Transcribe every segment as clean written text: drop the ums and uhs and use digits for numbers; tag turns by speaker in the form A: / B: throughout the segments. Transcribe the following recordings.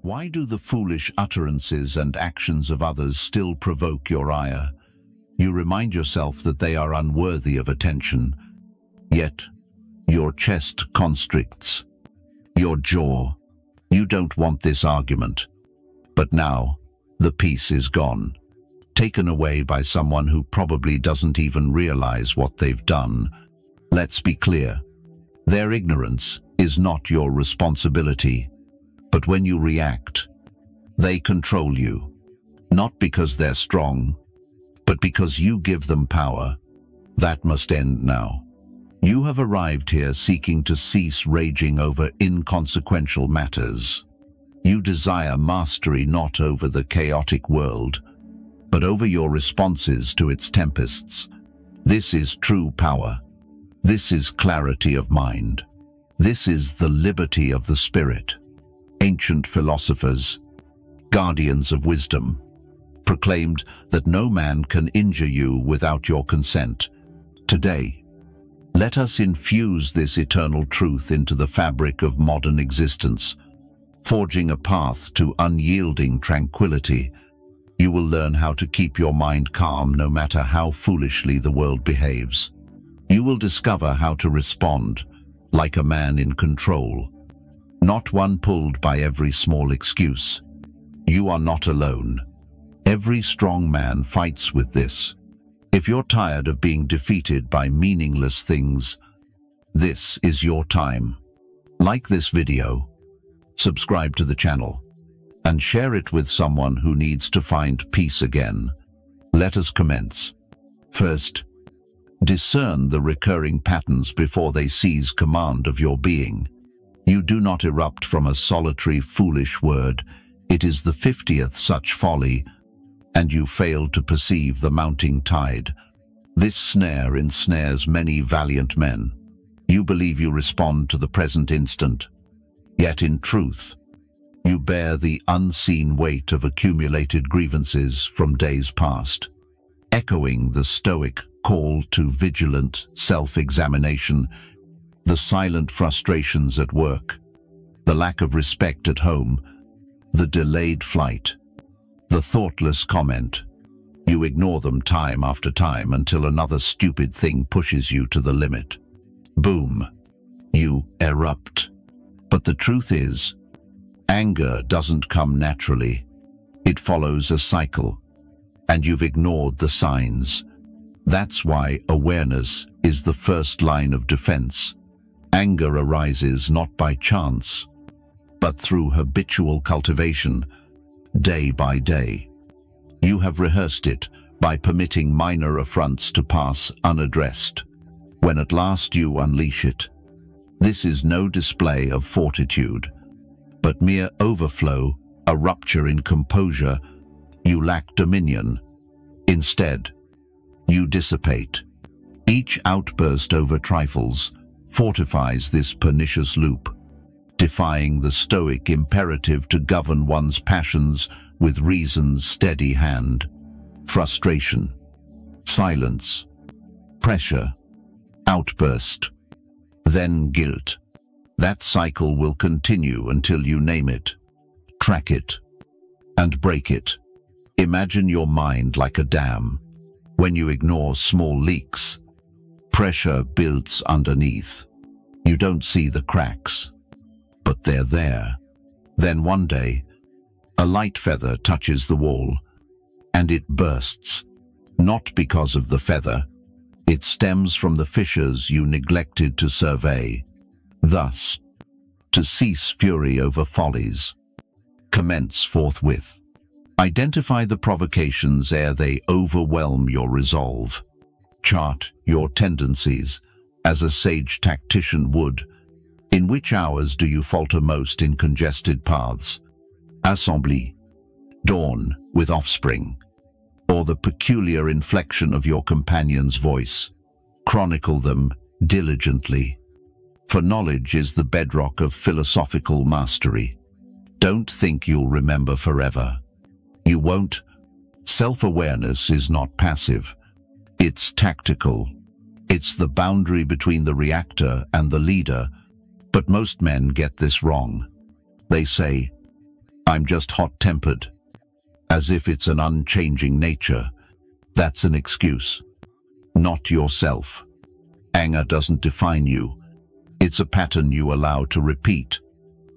A: Why do the foolish utterances and actions of others still provoke your ire? You remind yourself that they are unworthy of attention, yet your chest constricts, your jaw. You don't want this argument. But now, the peace is gone, taken away by someone who probably doesn't even realize what they've done. Let's be clear. Their ignorance is not your responsibility, but when you react, they control you, not because they're strong, but because you give them power. That must end now. You have arrived here seeking to cease raging over inconsequential matters. You desire mastery not over the chaotic world, but over your responses to its tempests. This is true power. This is clarity of mind. This is the liberty of the spirit. Ancient philosophers, guardians of wisdom, proclaimed that no man can injure you without your consent. Today, let us infuse this eternal truth into the fabric of modern existence, forging a path to unyielding tranquility. You will learn how to keep your mind calm no matter how foolishly the world behaves. You will discover how to respond like a man in control, not one pulled by every small excuse. You are not alone. Every strong man fights with this. If you're tired of being defeated by meaningless things, this is your time. Like this video, subscribe to the channel, and share it with someone who needs to find peace again. Let us commence. First, discern the recurring patterns before they seize command of your being. You do not erupt from a solitary, foolish word. It is the 50th such folly, and you fail to perceive the mounting tide. This snare ensnares many valiant men. You believe you respond to the present instant, yet in truth, you bear the unseen weight of accumulated grievances from days past. Echoing the Stoic call to vigilant self-examination, the silent frustrations at work, the lack of respect at home, the delayed flight, the thoughtless comment. You ignore them time after time until another stupid thing pushes you to the limit. Boom, you erupt. But the truth is, anger doesn't come naturally. It follows a cycle, and you've ignored the signs. That's why awareness is the first line of defense. Anger arises not by chance, but through habitual cultivation, day by day. You have rehearsed it by permitting minor affronts to pass unaddressed. When at last you unleash it, this is no display of fortitude, but mere overflow, a rupture in composure. You lack dominion. Instead, you dissipate. Each outburst over trifles fortifies this pernicious loop, defying the Stoic imperative to govern one's passions with reason's steady hand. Frustration, silence, pressure, outburst, then guilt. That cycle will continue until you name it, track it, and break it. Imagine your mind like a dam. When you ignore small leaks, pressure builds underneath. You don't see the cracks, but they're there. Then one day, a light feather touches the wall, and it bursts. Not because of the feather. It stems from the fissures you neglected to survey. Thus, to cease fury over follies, commence forthwith. Identify the provocations ere they overwhelm your resolve. Chart your tendencies as a sage tactician would. In which hours do you falter most in congested paths? Assembly, dawn with offspring, or the peculiar inflection of your companion's voice. Chronicle them diligently, for knowledge is the bedrock of philosophical mastery. Don't think you'll remember forever. You won't. Self-awareness is not passive. It's tactical. It's the boundary between the reactor and the leader. But most men get this wrong. They say, I'm just hot-tempered, as if it's an unchanging nature. That's an excuse, not yourself. Anger doesn't define you. It's a pattern you allow to repeat.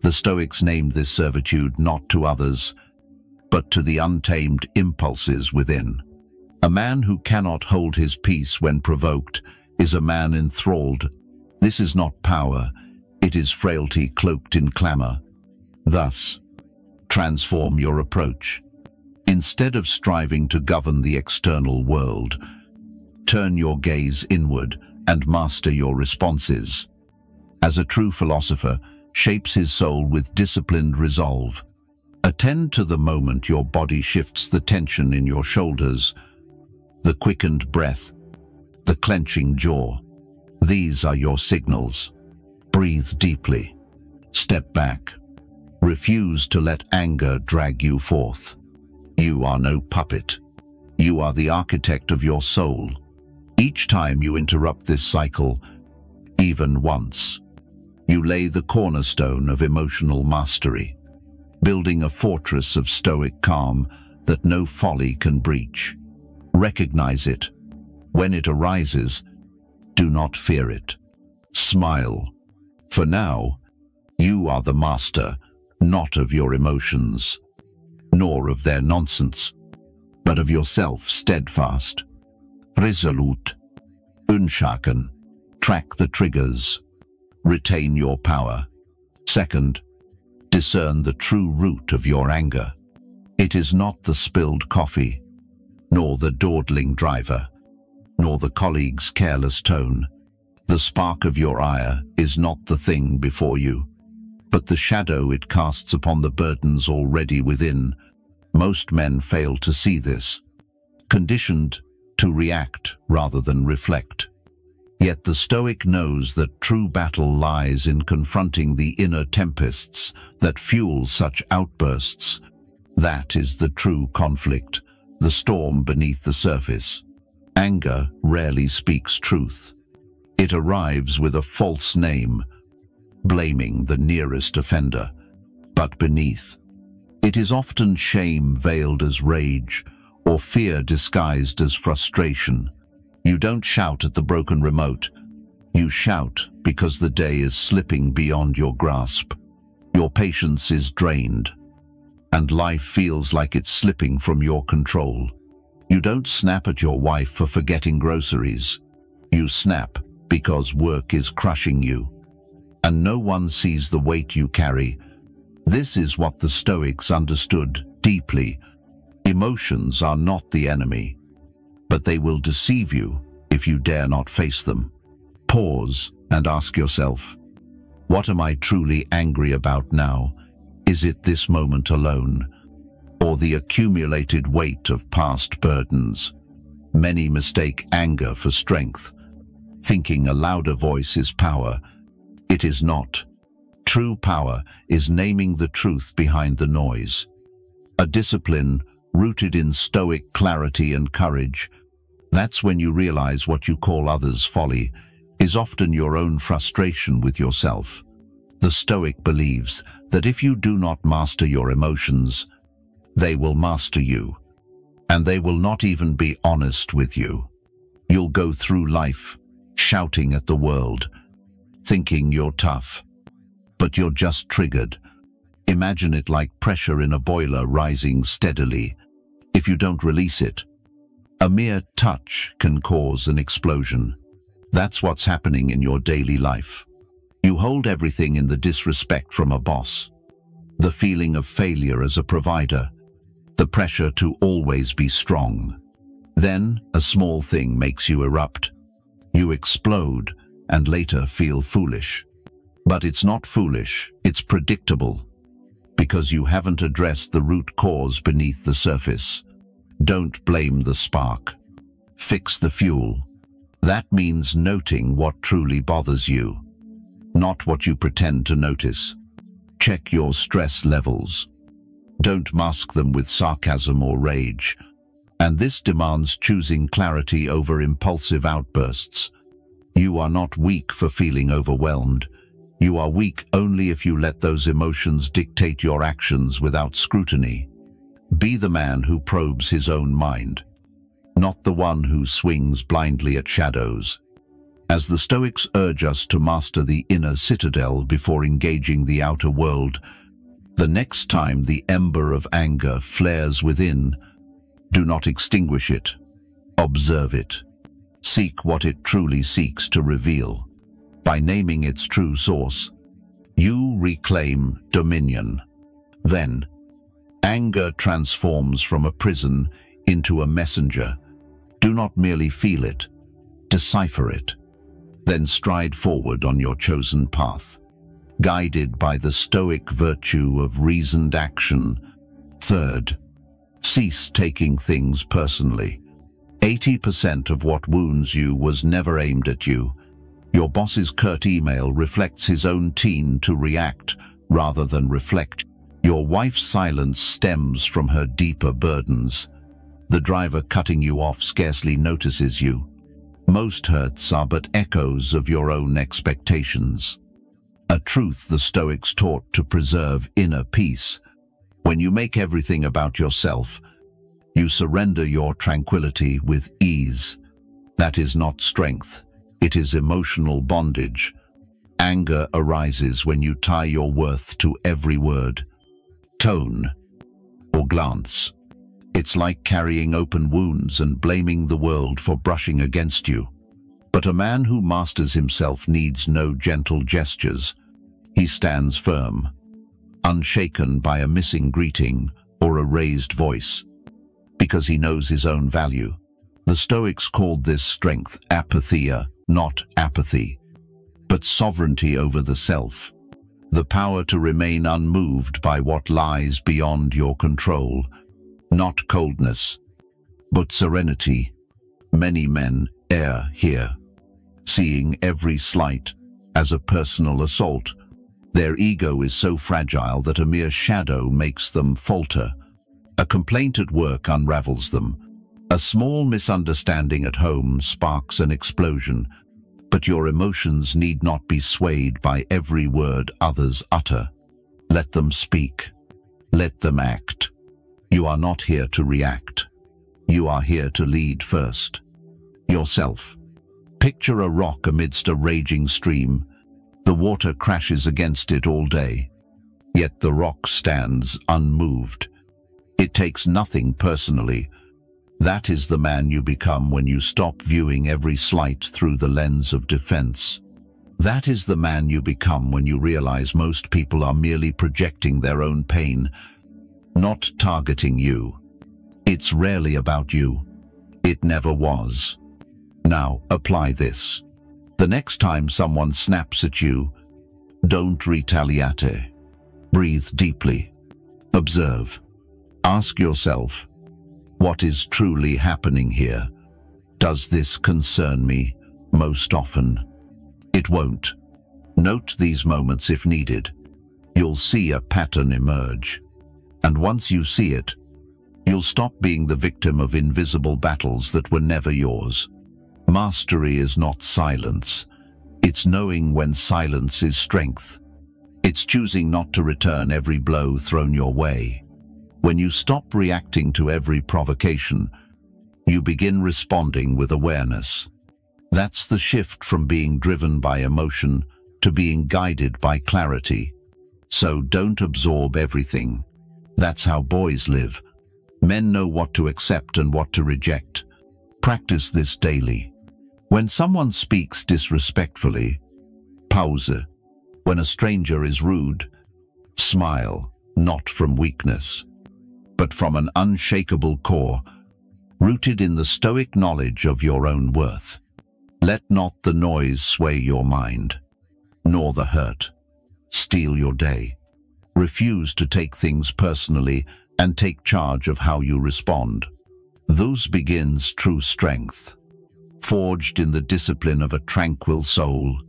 A: The Stoics named this servitude not to others, but to the untamed impulses within. A man who cannot hold his peace when provoked is a man enthralled. This is not power, it is frailty cloaked in clamor. Thus, transform your approach. Instead of striving to govern the external world, turn your gaze inward and master your responses. As a true philosopher shapes his soul with disciplined resolve, attend to the moment your body shifts the tension in your shoulders, the quickened breath, the clenching jaw. These are your signals. Breathe deeply. Step back. Refuse to let anger drag you forth. You are no puppet. You are the architect of your soul. Each time you interrupt this cycle, even once, you lay the cornerstone of emotional mastery, building a fortress of stoic calm that no folly can breach. Recognize it. When it arises, do not fear it. Smile. For now, you are the master, not of your emotions, nor of their nonsense, but of yourself, steadfast, resolute, unshaken. Track the triggers. Retain your power. Second, discern the true root of your anger. It is not the spilled coffee, nor the dawdling driver, nor the colleague's careless tone. The spark of your ire is not the thing before you, but the shadow it casts upon the burdens already within. Most men fail to see this, conditioned to react rather than reflect. Yet the Stoic knows that true battle lies in confronting the inner tempests that fuel such outbursts. That is the true conflict, the storm beneath the surface. Anger rarely speaks truth. It arrives with a false name, blaming the nearest offender. But beneath, it is often shame veiled as rage, or fear disguised as frustration. You don't shout at the broken remote. You shout because the day is slipping beyond your grasp. Your patience is drained, and life feels like it's slipping from your control. You don't snap at your wife for forgetting groceries. You snap because work is crushing you, and no one sees the weight you carry. This is what the Stoics understood deeply. Emotions are not the enemy, but they will deceive you if you dare not face them. Pause and ask yourself, what am I truly angry about now? Is it this moment alone, or the accumulated weight of past burdens? Many mistake anger for strength, thinking a louder voice is power. It is not. True power is naming the truth behind the noise. A discipline rooted in stoic clarity and courage. That's when you realize what you call others' folly is often your own frustration with yourself. The Stoic believes that if you do not master your emotions, they will master you, and they will not even be honest with you. You'll go through life shouting at the world, thinking you're tough, but you're just triggered. Imagine it like pressure in a boiler rising steadily. If you don't release it, a mere touch can cause an explosion. That's what's happening in your daily life. You hold everything in the disrespect from a boss, the feeling of failure as a provider, the pressure to always be strong. Then a small thing makes you erupt. You explode and later feel foolish. But it's not foolish, it's predictable, because you haven't addressed the root cause beneath the surface. Don't blame the spark. Fix the fuel. That means noting what truly bothers you, not what you pretend to notice. Check your stress levels. Don't mask them with sarcasm or rage. And this demands choosing clarity over impulsive outbursts. You are not weak for feeling overwhelmed. You are weak only if you let those emotions dictate your actions without scrutiny. Be the man who probes his own mind, not the one who swings blindly at shadows. As the Stoics urge us to master the inner citadel before engaging the outer world, the next time the ember of anger flares within, do not extinguish it. Observe it. Seek what it truly seeks to reveal. By naming its true source, you reclaim dominion. Then, anger transforms from a prison into a messenger. Do not merely feel it, decipher it. Then stride forward on your chosen path, guided by the Stoic virtue of reasoned action. Third, cease taking things personally. 80% of what wounds you was never aimed at you. Your boss's curt email reflects his own teen to react rather than reflect. Your wife's silence stems from her deeper burdens. The driver cutting you off scarcely notices you. Most hurts are but echoes of your own expectations. A truth the Stoics taught to preserve inner peace. When you make everything about yourself, you surrender your tranquility with ease. That is not strength, it is emotional bondage. Anger arises when you tie your worth to every word, tone, or glance. It's like carrying open wounds and blaming the world for brushing against you. But a man who masters himself needs no gentle gestures. He stands firm, unshaken by a missing greeting or a raised voice, because he knows his own value. The Stoics called this strength apatheia, not apathy, but sovereignty over the self, the power to remain unmoved by what lies beyond your control. Not coldness, but serenity. Many men err here, seeing every slight as a personal assault. Their ego is so fragile that a mere shadow makes them falter. A complaint at work unravels them. A small misunderstanding at home sparks an explosion. But your emotions need not be swayed by every word others utter. Let them speak. Let them act. You are not here to react. You are here to lead first. Yourself. Picture a rock amidst a raging stream. The water crashes against it all day. Yet the rock stands unmoved. It takes nothing personally. That is the man you become when you stop viewing every slight through the lens of defense. That is the man you become when you realize most people are merely projecting their own pain, not targeting you. It's rarely about you. It never was. Now, apply this. The next time someone snaps at you, don't retaliate. Breathe deeply. Observe. Ask yourself, what is truly happening here? Does this concern me most often? It won't. Note these moments if needed. You'll see a pattern emerge. And once you see it, you'll stop being the victim of invisible battles that were never yours. Mastery is not silence. It's knowing when silence is strength. It's choosing not to return every blow thrown your way. When you stop reacting to every provocation, you begin responding with awareness. That's the shift from being driven by emotion to being guided by clarity. So don't absorb everything. That's how boys live. Men know what to accept and what to reject. Practice this daily. When someone speaks disrespectfully, pause. When a stranger is rude, smile, not from weakness, but from an unshakable core, rooted in the Stoic knowledge of your own worth. Let not the noise sway your mind, nor the hurt steal your day. Refuse to take things personally and take charge of how you respond. Thus begins true strength. Forged in the discipline of a tranquil soul,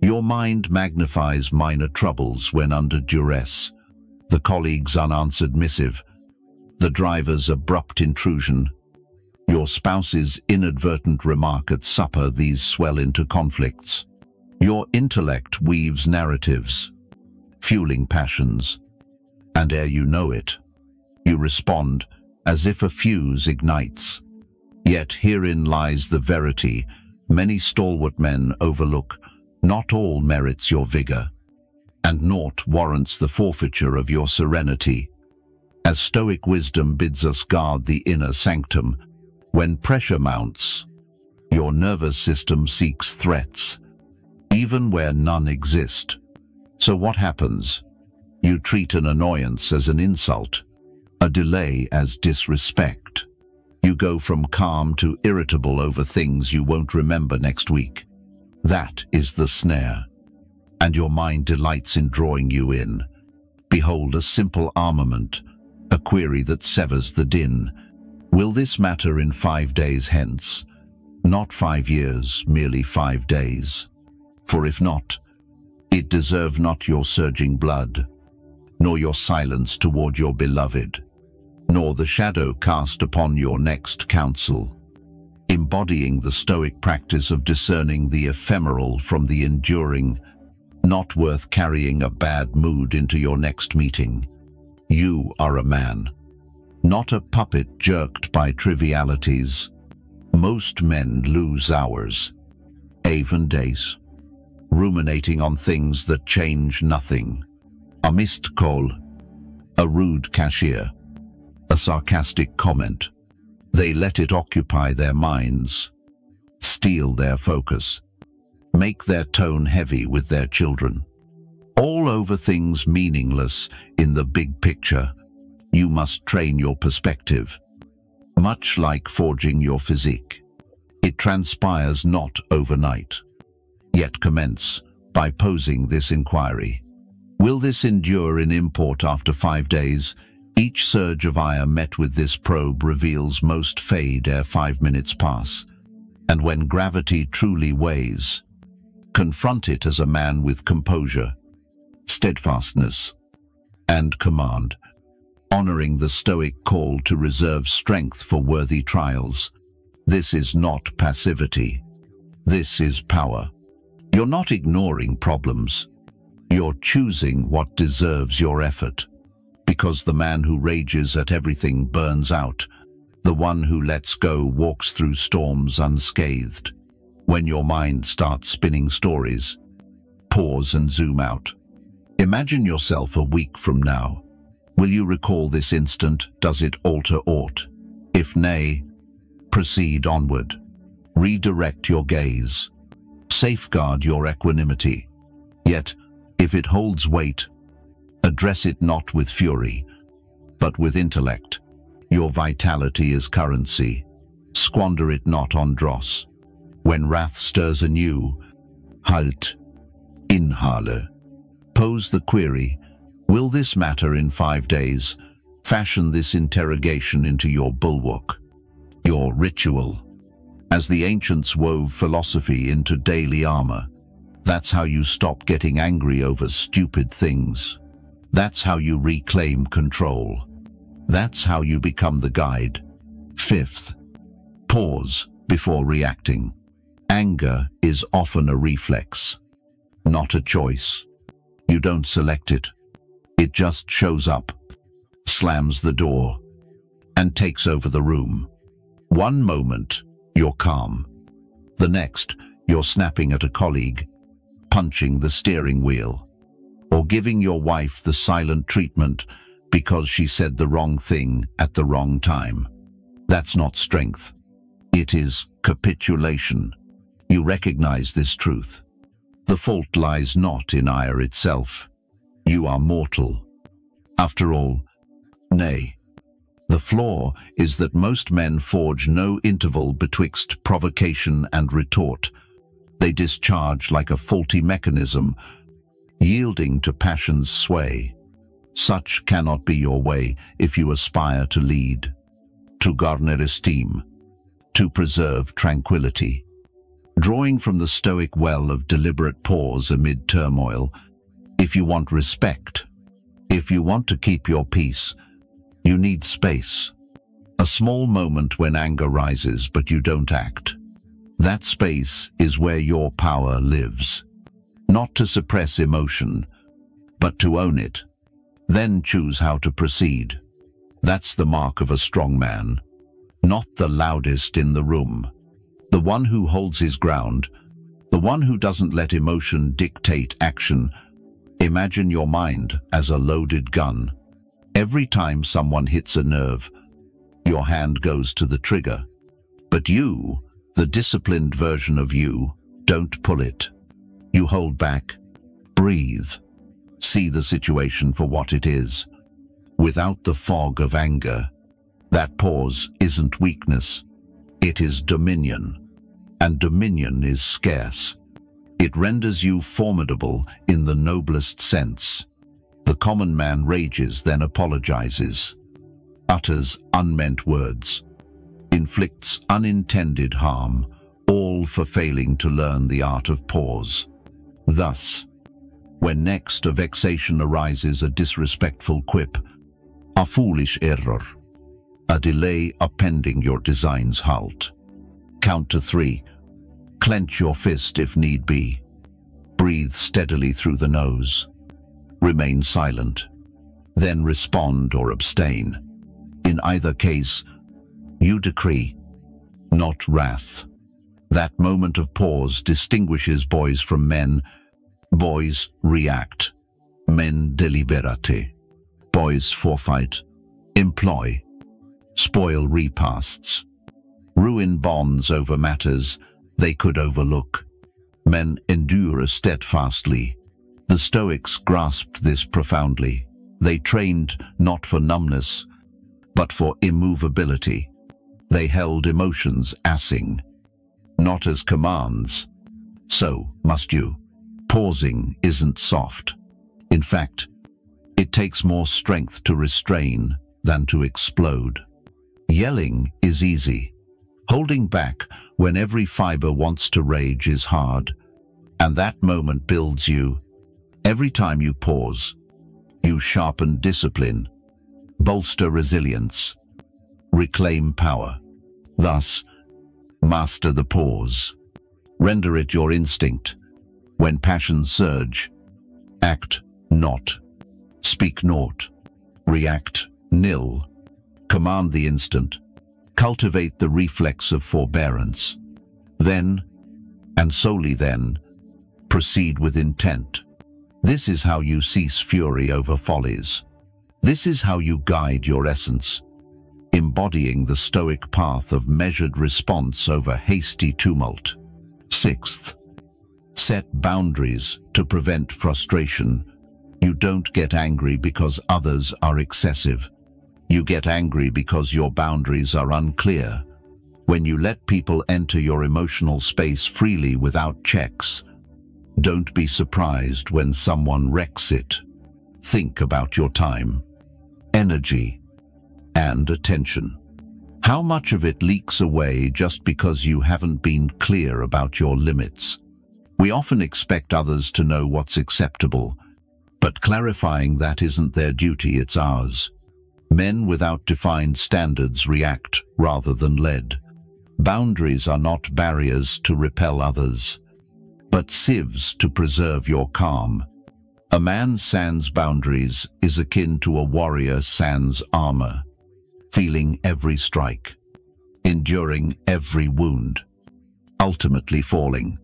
A: your mind magnifies minor troubles when under duress. The colleague's unanswered missive, the driver's abrupt intrusion, your spouse's inadvertent remark at supper, these swell into conflicts. Your intellect weaves narratives, fueling passions, and ere you know it, you respond as if a fuse ignites. Yet herein lies the verity many stalwart men overlook. Not all merits your vigor, and naught warrants the forfeiture of your serenity. As Stoic wisdom bids us guard the inner sanctum, when pressure mounts, your nervous system seeks threats, even where none exist. So what happens? You treat an annoyance as an insult, a delay as disrespect. You go from calm to irritable over things you won't remember next week. That is the snare, and your mind delights in drawing you in. Behold a simple armament, a query that severs the din. Will this matter in 5 days hence? Not 5 years, merely 5 days. For if not, it deserve not your surging blood, nor your silence toward your beloved, nor the shadow cast upon your next counsel. Embodying the Stoic practice of discerning the ephemeral from the enduring, not worth carrying a bad mood into your next meeting. You are a man, not a puppet jerked by trivialities. Most men lose hours, even days, ruminating on things that change nothing. A missed call, a rude cashier, a sarcastic comment. They let it occupy their minds, steal their focus, make their tone heavy with their children. All over things meaningless in the big picture. You must train your perspective, much like forging your physique. It transpires not overnight. Yet commence by posing this inquiry. Will this endure in import after 5 days? Each surge of ire met with this probe reveals most fade ere 5 minutes pass. And when gravity truly weighs, confront it as a man with composure, steadfastness, and command, honoring the Stoic call to reserve strength for worthy trials. This is not passivity. This is power. You're not ignoring problems. You're choosing what deserves your effort. Because the man who rages at everything burns out. The one who lets go walks through storms unscathed. When your mind starts spinning stories, pause and zoom out. Imagine yourself a week from now. Will you recall this instant? Does it alter aught? If nay, proceed onward. Redirect your gaze. Safeguard your equanimity. Yet, if it holds weight, address it not with fury, but with intellect. Your vitality is currency. Squander it not on dross. When wrath stirs anew, halt, inhale. Pose the query, will this matter in 5 days? Fashion this interrogation into your bulwark, your ritual. As the ancients wove philosophy into daily armor, that's how you stop getting angry over stupid things. That's how you reclaim control. That's how you become the guide. 5th, pause before reacting. Anger is often a reflex, not a choice. You don't select it. It just shows up, slams the door, and takes over the room. One moment, you're calm. The next, you're snapping at a colleague, punching the steering wheel, or giving your wife the silent treatment because she said the wrong thing at the wrong time. That's not strength. It is capitulation. You recognize this truth. The fault lies not in ire itself. You are mortal. After all, nay, the flaw is that most men forge no interval betwixt provocation and retort. They discharge like a faulty mechanism, yielding to passion's sway. Such cannot be your way if you aspire to lead, to garner esteem, to preserve tranquility. Drawing from the Stoic well of deliberate pause amid turmoil, if you want respect, if you want to keep your peace, you need space. A small moment when anger rises but you don't act. That space is where your power lives. not to suppress emotion, but to own it. Then choose how to proceed. That's the mark of a strong man. Not the loudest in the room. The one who holds his ground. The one who doesn't let emotion dictate action. Imagine your mind as a loaded gun. Every time someone hits a nerve, your hand goes to the trigger. But you, the disciplined version of you, don't pull it. You hold back, breathe, see the situation for what it is, without the fog of anger. That pause isn't weakness, it is dominion, and dominion is scarce. It renders you formidable in the noblest sense. The common man rages, then apologizes, utters unmeant words, inflicts unintended harm, all for failing to learn the art of pause. Thus, when next a vexation arises, a disrespectful quip, a foolish error, a delay appending your design's halt. Count to 3. Clench your fist if need be. Breathe steadily through the nose. Remain silent. Then respond or abstain. In either case, you decree, not wrath. That moment of pause distinguishes boys from men. Boys react. Men deliberate. Boys forfight. Employ. Spoil repasts. Ruin bonds over matters they could overlook. Men endure steadfastly. The Stoics grasped this profoundly. They trained not for numbness, but for immovability. They held emotions assing, not as commands. So must you. Pausing isn't soft. In fact, it takes more strength to restrain than to explode. Yelling is easy. Holding back when every fiber wants to rage is hard, and that moment builds you. Every time you pause, you sharpen discipline, bolster resilience, reclaim power. Thus, master the pause. Render it your instinct. When passions surge, act not. Speak naught. React nil. Command the instant. Cultivate the reflex of forbearance. Then, and solely then, proceed with intent. This is how you cease fury over follies. This is how you guide your essence, embodying the Stoic path of measured response over hasty tumult. 6th, set boundaries to prevent frustration. You don't get angry because others are excessive. You get angry because your boundaries are unclear. When you let people enter your emotional space freely without checks, don't be surprised when someone wrecks it. Think about your time, energy, and attention. How much of it leaks away just because you haven't been clear about your limits? We often expect others to know what's acceptable, but clarifying that isn't their duty, it's ours. Men without defined standards react rather than led. Boundaries are not barriers to repel others, but sieves to preserve your calm. A man sans boundaries is akin to a warrior sans armor, feeling every strike, enduring every wound, ultimately falling.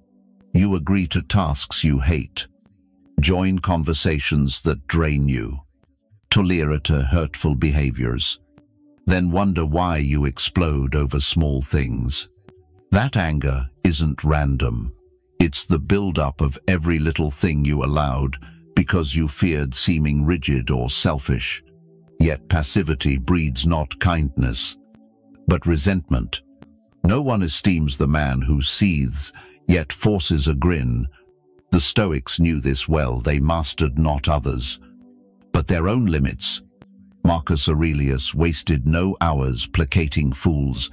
A: You agree to tasks you hate, join conversations that drain you, tolerate hurtful behaviors, then wonder why you explode over small things. That anger isn't random. It's the build-up of every little thing you allowed because you feared seeming rigid or selfish. Yet passivity breeds not kindness, but resentment. No one esteems the man who seethes, yet forces a grin. The Stoics knew this well. They mastered not others, but their own limits. Marcus Aurelius wasted no hours placating fools.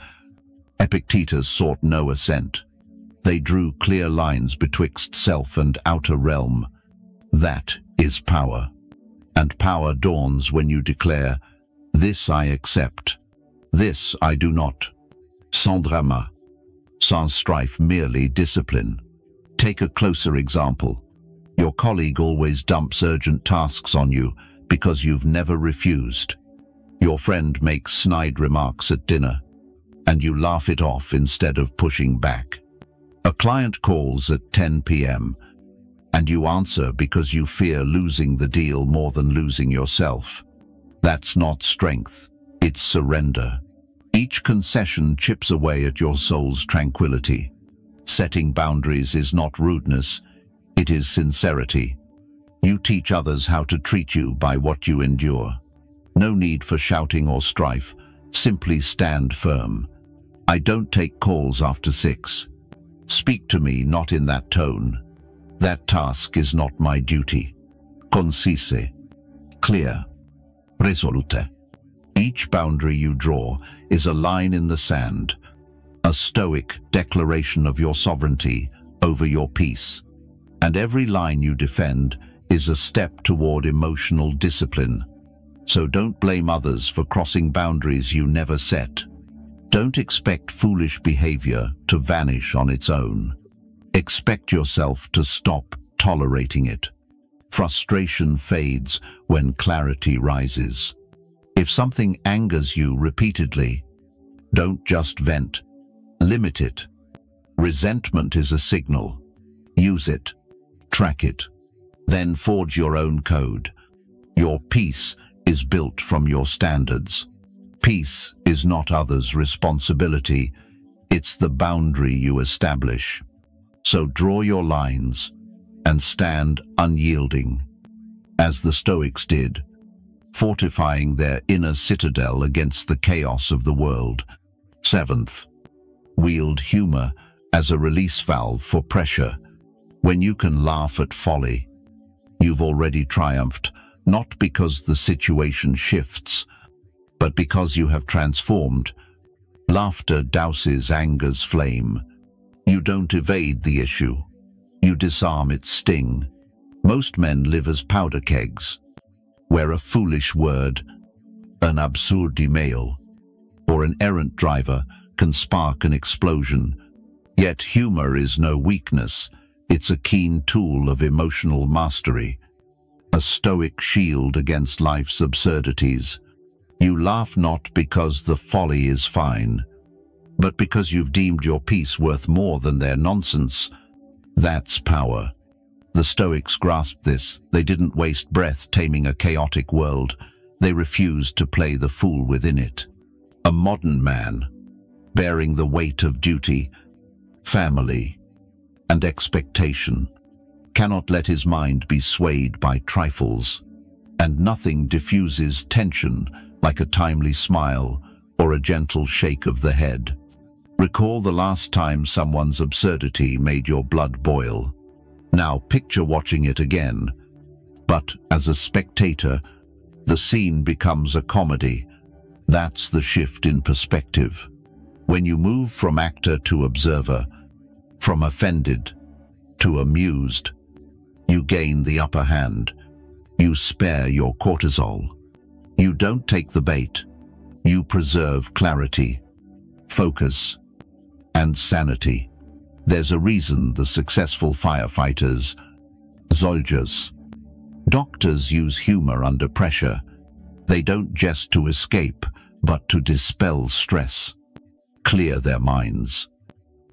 A: Epictetus sought no assent. They drew clear lines betwixt self and outer realm. That is power. And power dawns when you declare, "This I accept, this I do not." Sans drama, sans strife, merely discipline. Take a closer example. Your colleague always dumps urgent tasks on you because you've never refused. Your friend makes snide remarks at dinner, and you laugh it off instead of pushing back. A client calls at 10 p.m., and you answer because you fear losing the deal more than losing yourself. That's not strength, it's surrender. Each concession chips away at your soul's tranquility. Setting boundaries is not rudeness, it is sincerity. You teach others how to treat you by what you endure. No need for shouting or strife, simply stand firm. I don't take calls after 6. Speak to me not in that tone. That task is not my duty. Concise. Clear. Resolute. Each boundary you draw is a line in the sand, a stoic declaration of your sovereignty over your peace. And every line you defend is a step toward emotional discipline. So don't blame others for crossing boundaries you never set. Don't expect foolish behavior to vanish on its own. Expect yourself to stop tolerating it. Frustration fades when clarity rises. If something angers you repeatedly, don't just vent. Limit it. Resentment is a signal. Use it. Track it. Then forge your own code. Your peace is built from your standards. Peace is not others' responsibility. It's the boundary you establish. So draw your lines and stand unyielding, as the Stoics did, fortifying their inner citadel against the chaos of the world. 7th, wield humor as a release valve for pressure. When you can laugh at folly, you've already triumphed, not because the situation shifts, but because you have transformed. Laughter douses anger's flame. You don't evade the issue. You disarm its sting. Most men live as powder kegs, where a foolish word, an absurd email, or an errant driver can spark an explosion. Yet humor is no weakness. It's a keen tool of emotional mastery, a stoic shield against life's absurdities. You laugh not because the folly is fine, but because you've deemed your peace worth more than their nonsense. That's power. The Stoics grasped this. They didn't waste breath taming a chaotic world. They refused to play the fool within it. A modern man, bearing the weight of duty, family, and expectation, cannot let his mind be swayed by trifles, and nothing diffuses tension like a timely smile or a gentle shake of the head. Recall the last time someone's absurdity made your blood boil. Now picture watching it again, but as a spectator, the scene becomes a comedy. That's the shift in perspective. When you move from actor to observer, from offended to amused, you gain the upper hand. You spare your cortisol. You don't take the bait. You preserve clarity, focus, and sanity. There's a reason the successful firefighters, soldiers, doctors use humor under pressure. They don't jest to escape, but to dispel stress, clear their minds,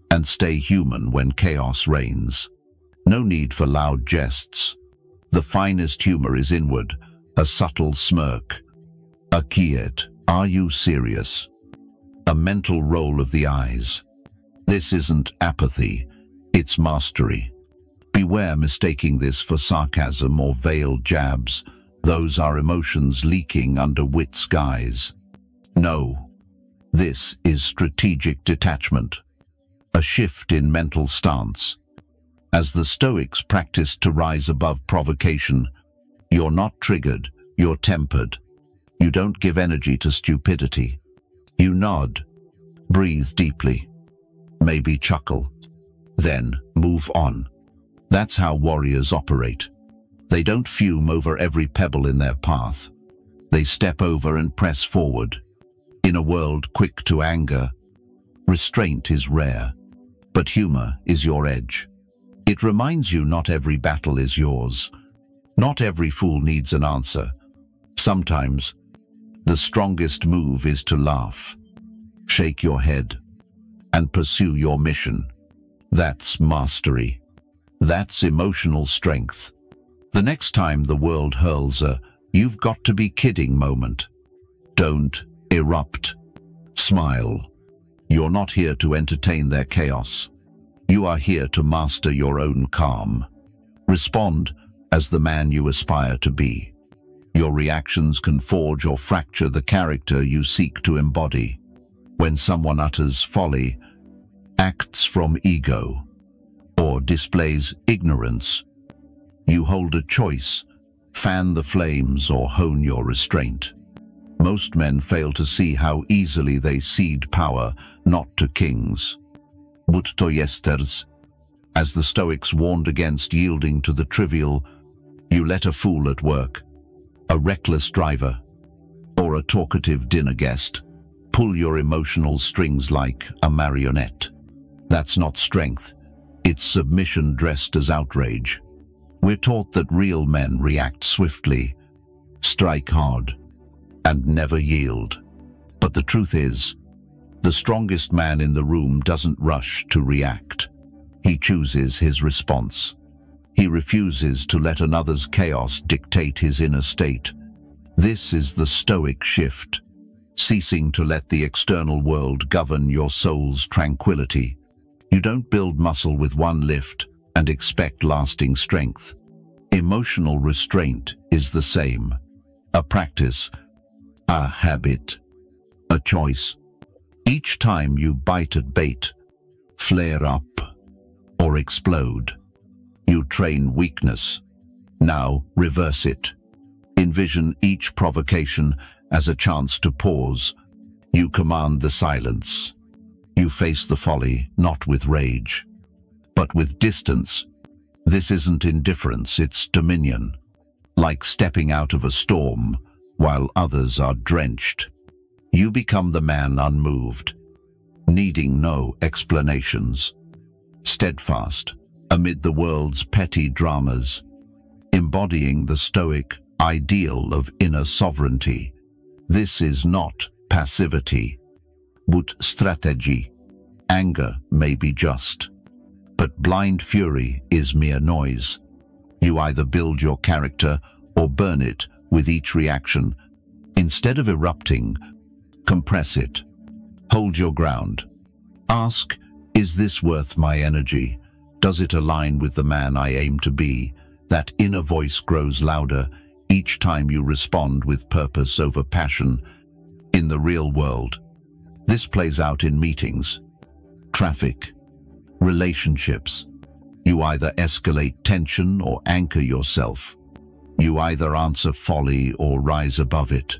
A: and stay human when chaos reigns. No need for loud jests. The finest humor is inward, a subtle smirk, a quiet, "Are you serious?" A mental roll of the eyes. This isn't apathy, it's mastery. Beware mistaking this for sarcasm or veiled jabs. Those are emotions leaking under wit's guise. No, this is strategic detachment, a shift in mental stance. As the Stoics practiced to rise above provocation, you're not triggered, you're tempered. You don't give energy to stupidity. You nod, breathe deeply, maybe chuckle, then move on. That's how warriors operate. They don't fume over every pebble in their path. They step over and press forward. In a world quick to anger, restraint is rare, but humor is your edge. It reminds you not every battle is yours. Not every fool needs an answer. Sometimes, the strongest move is to laugh, shake your head, and pursue your mission. That's mastery. That's emotional strength. The next time the world hurls a "you've got to be kidding" moment, don't erupt. Smile. You're not here to entertain their chaos. You are here to master your own calm. Respond as the man you aspire to be. Your reactions can forge or fracture the character you seek to embody. When someone utters folly, acts from ego, or displays ignorance, you hold a choice: fan the flames or hone your restraint. Most men fail to see how easily they cede power, not to kings, but to jesters. As the Stoics warned against yielding to the trivial, you let a fool at work, a reckless driver, or a talkative dinner guest pull your emotional strings like a marionette. That's not strength. It's submission dressed as outrage. We're taught that real men react swiftly, strike hard, and never yield. But the truth is, the strongest man in the room doesn't rush to react. He chooses his response. He refuses to let another's chaos dictate his inner state. This is the Stoic shift, ceasing to let the external world govern your soul's tranquility. You don't build muscle with one lift and expect lasting strength. Emotional restraint is the same. A practice, a habit, a choice. Each time you bite at bait, flare up, or explode, you train weakness. Now reverse it. Envision each provocation as a chance to pause. You command the silence. You face the folly, not with rage, but with distance. This isn't indifference, it's dominion. Like stepping out of a storm while others are drenched. You become the man unmoved, needing no explanations. Steadfast amid the world's petty dramas, embodying the Stoic ideal of inner sovereignty. This is not passivity, but strategy. Anger may be just, but blind fury is mere noise. You either build your character or burn it with each reaction. Instead of erupting, compress it. Hold your ground. Ask, is this worth my energy? Does it align with the man I aim to be? That inner voice grows louder each time you respond with purpose over passion. In the real world, this plays out in meetings, traffic, relationships. You either escalate tension or anchor yourself. You either answer folly or rise above it.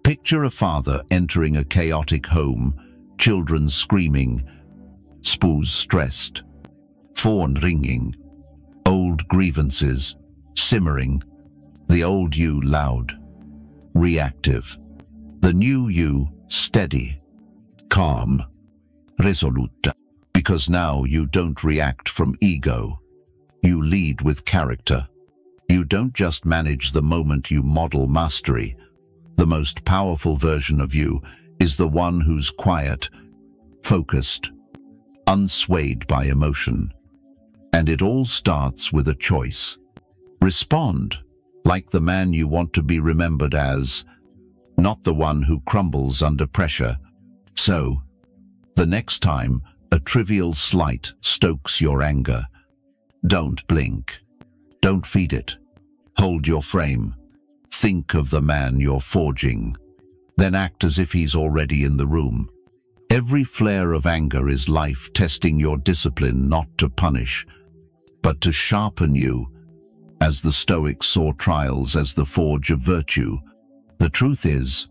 A: Picture a father entering a chaotic home, children screaming, spouse stressed, phone ringing, old grievances simmering, the old you loud, reactive, the new you steady, calm, resolute. Because now you don't react from ego. You lead with character. You don't just manage the moment, you model mastery. The most powerful version of you is the one who's quiet, focused, unswayed by emotion. And it all starts with a choice. Respond like the man you want to be remembered as, not the one who crumbles under pressure. So, the next time a trivial slight stokes your anger, don't blink. Don't feed it. Hold your frame. Think of the man you're forging. Then act as if he's already in the room. Every flare of anger is life testing your discipline, not to punish, but to sharpen you. As the Stoics saw trials as the forge of virtue, the truth is,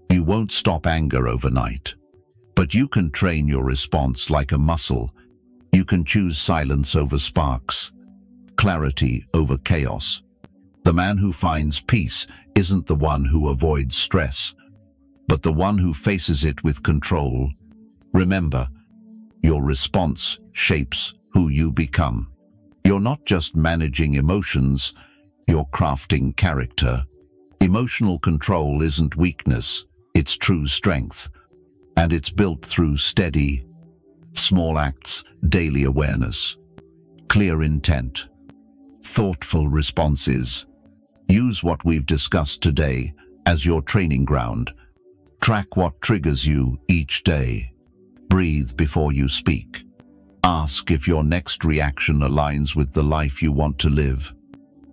A: you won't stop anger overnight. But you can train your response like a muscle. You can choose silence over sparks, clarity over chaos. The man who finds peace isn't the one who avoids stress, but the one who faces it with control. Remember, your response shapes who you become. You're not just managing emotions, you're crafting character. Emotional control isn't weakness, it's true strength. And it's built through steady, small acts, daily awareness, clear intent, thoughtful responses. Use what we've discussed today as your training ground. Track what triggers you each day. Breathe before you speak. Ask if your next reaction aligns with the life you want to live.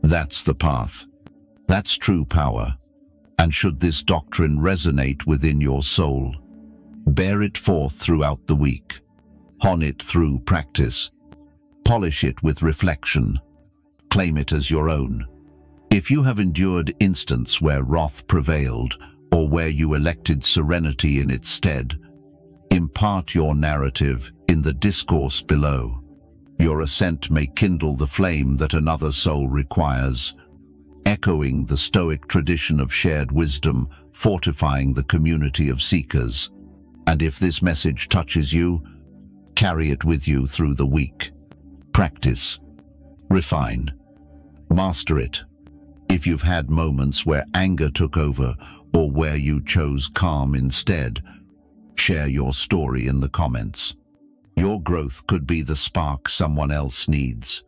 A: That's the path. That's true power. And should this doctrine resonate within your soul, bear it forth throughout the week. Hone it through practice. Polish it with reflection. Claim it as your own. If you have endured instants where wrath prevailed, or where you elected serenity in its stead, impart your narrative in the discourse below. Your ascent may kindle the flame that another soul requires, echoing the Stoic tradition of shared wisdom, fortifying the community of seekers. And if this message touches you, carry it with you through the week. Practice. Refine. Master it. If you've had moments where anger took over, or where you chose calm instead, share your story in the comments. Your growth could be the spark someone else needs.